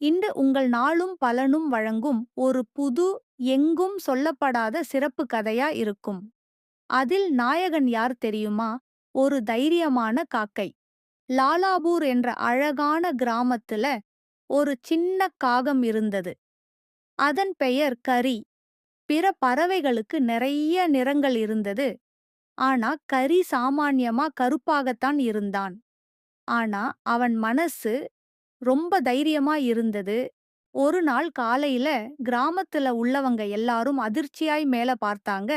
இன்று உங்கள் நாளும் பலனும் வழங்கும் ஒரு புது, எங்கும் சொல்லப்படாத சிறப்பு கதையா இருக்கும். அதில் நாயகன் யார் தெரியுமா? ஒரு தைரியமான காக்கை. லாலாபூர் என்ற அழகான கிராமத்துல ஒரு சின்ன காகம் இருந்தது. அதன் பெயர் கரி. பிற பறவைகளுக்கு நிறைய நிறங்கள் இருந்தது. ஆனா கரி சாமான்யமா கருப்பாகத்தான் இருந்தான். ஆனா அவன் மனசு ரொம்ப தைரியமா இருந்தது. ஒரு நாள் காலையில கிராமத்துல உள்ளவங்க எல்லாரும் அதிர்ச்சியாய் மேல பார்த்தாங்க.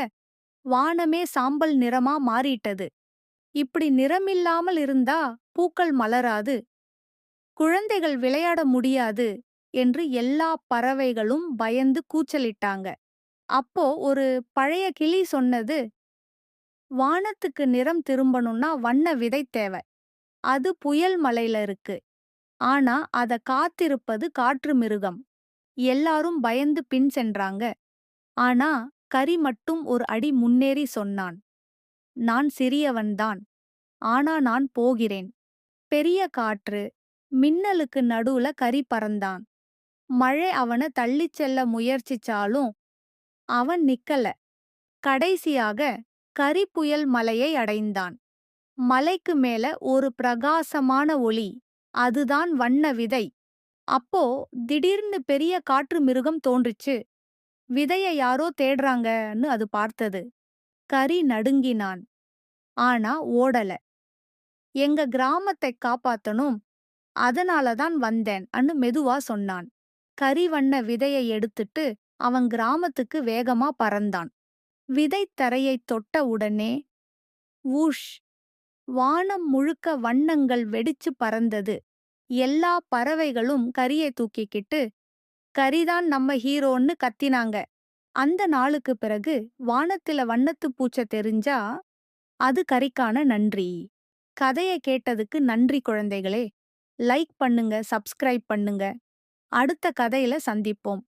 வானமே சாம்பல் நிறமா மாறிட்டது. இப்படி நிறமில்லாமல் இருந்தா பூக்கள் மலராது, குழந்தைகள் விளையாட முடியாது என்று எல்லா பறவைகளும் பயந்து கூச்சலிட்டாங்க. அப்போ ஒரு பழைய கிளி சொன்னது, வானத்துக்கு நிறம் திரும்பணும்னா வண்ண விதை தேவை. அது புயல் மலையில இருக்கு. ஆனா அத காத்திருப்பது காற்று மிருகம். எல்லாரும் பயந்து பின் சென்றாங்க. ஆனா கரி மட்டும் ஒரு அடி முன்னேறி சொன்னான். நான் சிறியவன்தான். ஆனா நான் போகிறேன். பெரிய காற்று, மின்னலுக்கு நடுவுல கரி பறந்தான். மழை அவன தள்ளிச் செல்ல முயற்சிச்சாலும் அவன் நிக்கல. கடைசியாக கரி புயல் மலையை அடைந்தான். மலைக்கு மேல ஒரு பிரகாசமான ஒளி. அதுதான் வண்ண விதை. அப்போ திடீர்னு பெரிய காற்று மிருகம் தோன்றுச்சு. விதைய யாரோ தேடுறாங்கன்னு அது பார்த்தது. கரி நடுங்கினான். ஆனா ஓடல. எங்க கிராமத்தை காப்பாத்தணும். அதனால தான் வந்தேன் அன்னு மெதுவா சொன்னான். கரி வண்ண விதையை எடுத்துட்டு அவன் கிராமத்துக்கு வேகமா பறந்தான். விதை தரையைத் தொட்ட உடனே வூஷ்! வானம் முழுக்க வண்ணங்கள் வெடிச்சு பறந்தது. எல்லா பறவைகளும் கரிய தூக்கிக்கிட்டு கரிதான் நம்ம ஹீரோன்னு கத்தினாங்க. அந்த நாளுக்கு பிறகு வானத்தில வண்ணத்துப் பூச்ச தெரிஞ்சா அது கரிக்கான நன்றி. கதைய கேட்டதுக்கு நன்றி குழந்தைகளே. லைக் பண்ணுங்க, சப்ஸ்கிரைப் பண்ணுங்க. அடுத்த கதையில சந்திப்போம்.